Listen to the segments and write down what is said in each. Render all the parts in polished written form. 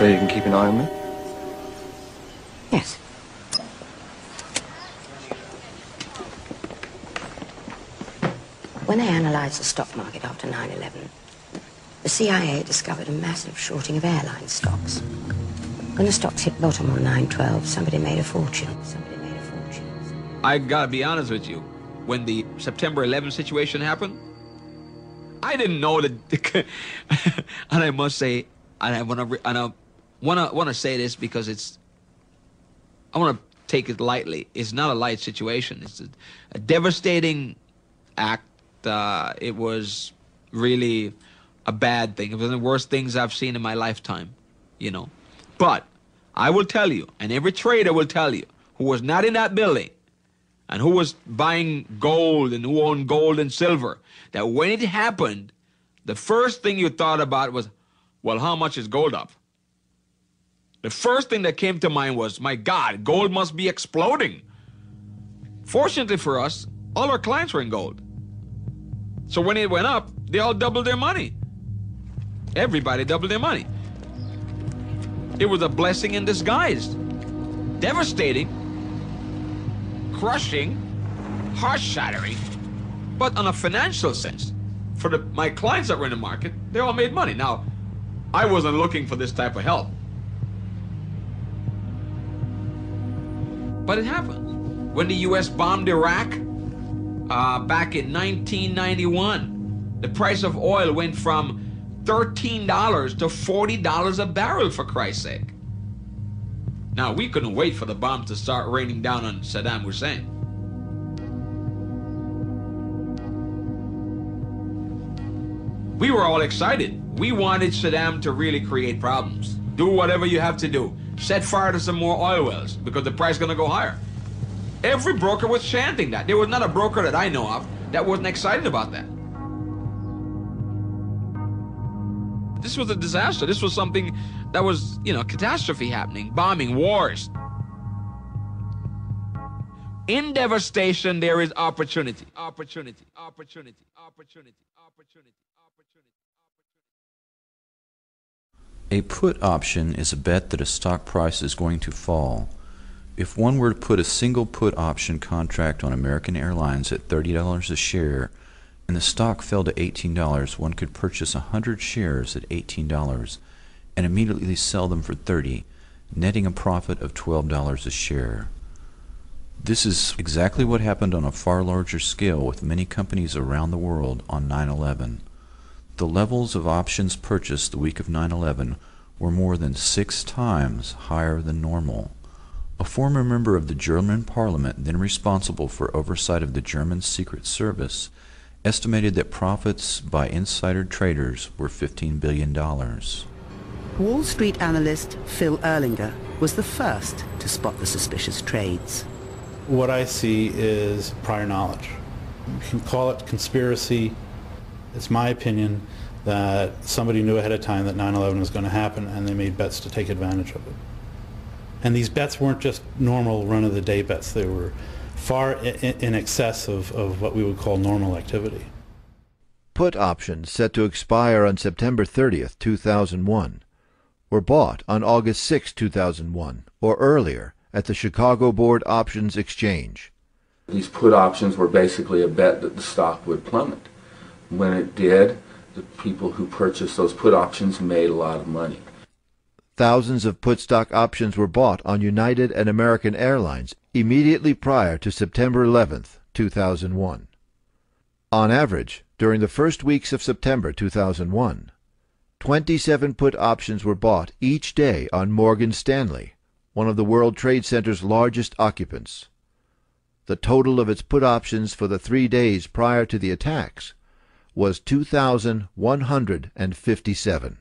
so you can keep an eye on me? Yes. When they analysed the stock market after 9/11, the CIA discovered a massive shorting of airline stocks. When the stocks hit bottom on 9/12, somebody made a fortune. I gotta be honest with you. When the September 11th situation happened, I didn't know that. And I must say, and I wanna say this because I wanna take it lightly. It's not a light situation. It's a devastating act. It was really a bad thing. It was one of the worst things I've seen in my lifetime, you know. But I will tell you, and every trader will tell you, who was not in that building, and who was buying gold and who owned gold and silver, that when it happened, the first thing you thought about was, well, how much is gold up? The first thing that came to mind was, my God, gold must be exploding. Fortunately for us, all our clients were in gold. So when it went up, they all doubled their money. Everybody doubled their money. It was a blessing in disguise. Devastating, crushing, heart-shattering, but on a financial sense, for my clients that were in the market, they all made money. Now, I wasn't looking for this type of help. But it happened. When the U.S. bombed Iraq back in 1991, the price of oil went from $13 to $40 a barrel, for Christ's sake. Now, we couldn't wait for the bombs to start raining down on Saddam Hussein. We were all excited. We wanted Saddam to really create problems. Do whatever you have to do. Set fire to some more oil wells because the price is going to go higher. Every broker was chanting that. There was not a broker that I know of that wasn't excited about that. This was a disaster. This was something that was, catastrophe happening, bombing, wars. In devastation, there is opportunity. Opportunity, opportunity, opportunity, opportunity, opportunity. A put option is a bet that a stock price is going to fall. If one were to put a single put option contract on American Airlines at $30 a share, and the stock fell to $18, one could purchase 100 shares at $18 and immediately sell them for $30, netting a profit of $12 a share. This is exactly what happened on a far larger scale with many companies around the world on 9/11. The levels of options purchased the week of 9/11 were more than 6 times higher than normal. A former member of the German parliament, then responsible for oversight of the German Secret Service, estimated that profits by insider traders were $15 billion. Wall Street analyst Phil Erlinger was the first to spot the suspicious trades. What I see is prior knowledge. You can call it conspiracy. It's my opinion that somebody knew ahead of time that 9/11 was going to happen and they made bets to take advantage of it. And these bets weren't just normal run-of-the-day bets. They were far in excess of what we would call normal activity. Put options set to expire on September 30th, 2001, were bought on August 6, 2001, or earlier at the Chicago Board Options Exchange. These put options were basically a bet that the stock would plummet. When it did, the people who purchased those put options made a lot of money. Thousands of put stock options were bought on United and American Airlines immediately prior to September 11th, 2001. On average, during the first weeks of September 2001, 27 put options were bought each day on Morgan Stanley, one of the World Trade Center's largest occupants. The total of its put options for the 3 days prior to the attacks was 2,157.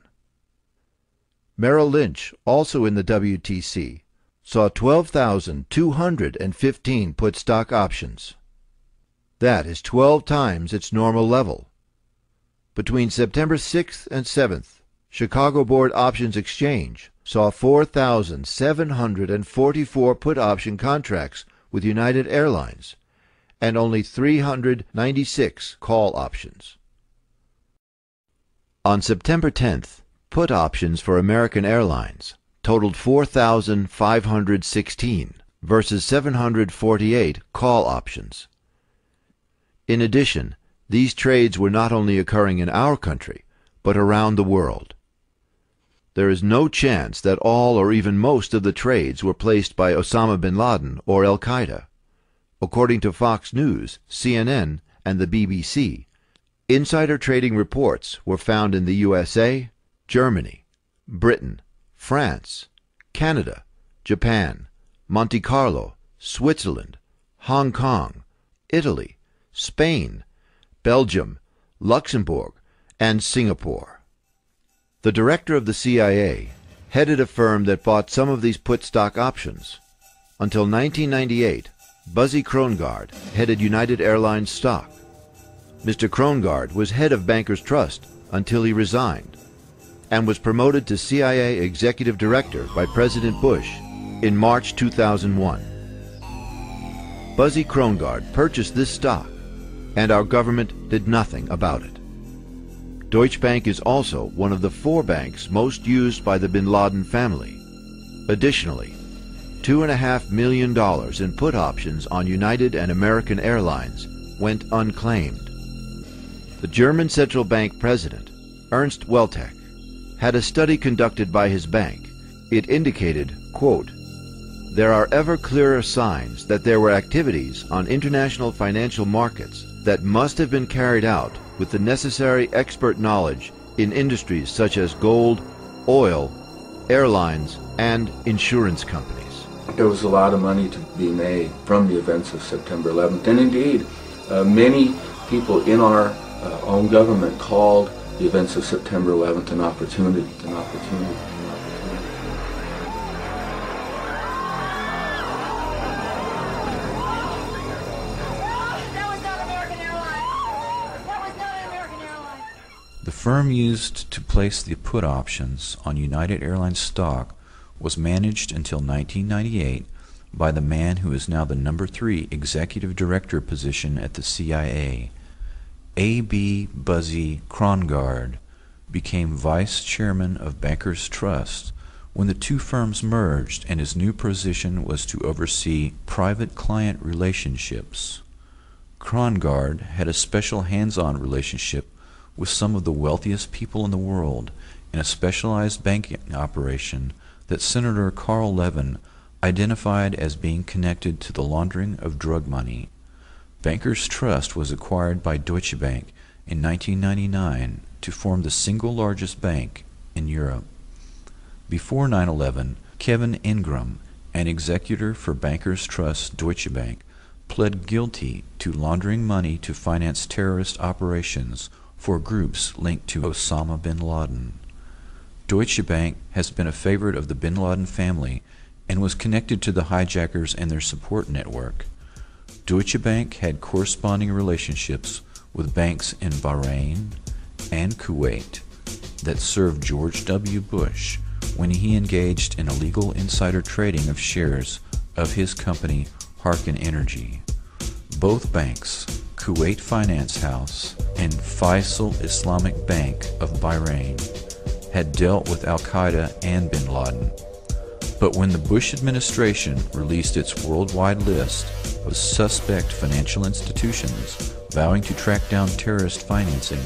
Merrill Lynch, also in the WTC, saw 12,215 put stock options. That is 12 times its normal level. Between September 6th and 7th, Chicago Board Options Exchange saw 4,744 put option contracts with United Airlines and only 396 call options. On September 10th, put options for American Airlines totaled 4,516 versus 748 call options. In addition, these trades were not only occurring in our country, but around the world. There is no chance that all or even most of the trades were placed by Osama bin Laden or Al-Qaeda. According to Fox News, CNN, and the BBC, insider trading reports were found in the USA, Germany, Britain, France, Canada, Japan, Monte Carlo, Switzerland, Hong Kong, Italy, Spain, Belgium, Luxembourg, and Singapore. The director of the CIA headed a firm that bought some of these put stock options. Until 1998, Buzzy Krongard headed United Airlines stock. Mr. Krongard was head of Bankers Trust until he resigned and was promoted to CIA Executive Director by President Bush in March 2001. Buzzy Krongard purchased this stock, and our government did nothing about it. Deutsche Bank is also one of the 4 banks most used by the bin Laden family. Additionally, $2.5 million in put options on United and American Airlines went unclaimed. The German central bank president, Ernst Weltec, had a study conducted by his bank. It indicated, quote, "There are ever clearer signs that there were activities on international financial markets that must have been carried out with the necessary expert knowledge in industries such as gold, oil, airlines, and insurance companies." There was a lot of money to be made from the events of September 11th. And indeed, many people in our own government called the events of September 11th an opportunity. The firm used to place the put options on United Airlines stock was managed until 1998 by the man who is now the number 3 executive director position at the CIA. A.B. Buzzy Krongard became vice chairman of Bankers Trust when the 2 firms merged, and his new position was to oversee private client relationships. Krongard had a special hands-on relationship with some of the wealthiest people in the world in a specialized banking operation that Senator Carl Levin identified as being connected to the laundering of drug money. Bankers Trust was acquired by Deutsche Bank in 1999 to form the single largest bank in Europe. Before 9/11, Kevin Ingram, an executor for Bankers Trust Deutsche Bank, pled guilty to laundering money to finance terrorist operations for groups linked to Osama bin Laden. Deutsche Bank has been a favorite of the bin Laden family and was connected to the hijackers and their support network. Deutsche Bank had corresponding relationships with banks in Bahrain and Kuwait that served George W. Bush when he engaged in illegal insider trading of shares of his company Harkin Energy. Both banks, Kuwait Finance House and Faisal Islamic Bank of Bahrain, had dealt with Al-Qaeda and bin Laden. But when the Bush administration released its worldwide list of suspect financial institutions vowing to track down terrorist financing,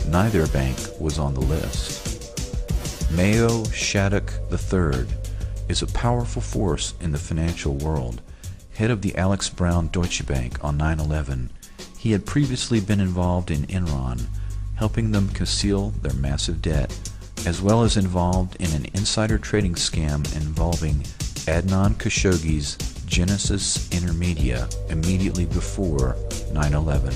neither bank was on the list. Mayo Shattuck III is a powerful force in the financial world. Head of the Alex Brown Deutsche Bank on 9/11, he had previously been involved in Enron, helping them conceal their massive debt, as well as involved in an insider trading scam involving Adnan Khashoggi's Genesis Intermedia immediately before 9/11.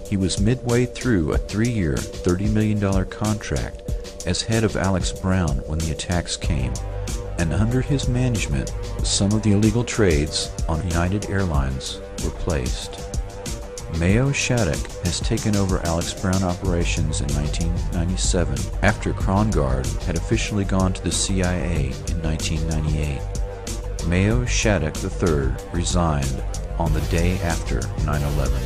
He was midway through a 3-year, $30 million contract as head of Alex Brown when the attacks came, and under his management, some of the illegal trades on United Airlines were placed. Mayo Shattuck has taken over Alex Brown operations in 1997 after Krongard had officially gone to the CIA in 1998. Mayo Shattuck III resigned on the day after 9/11.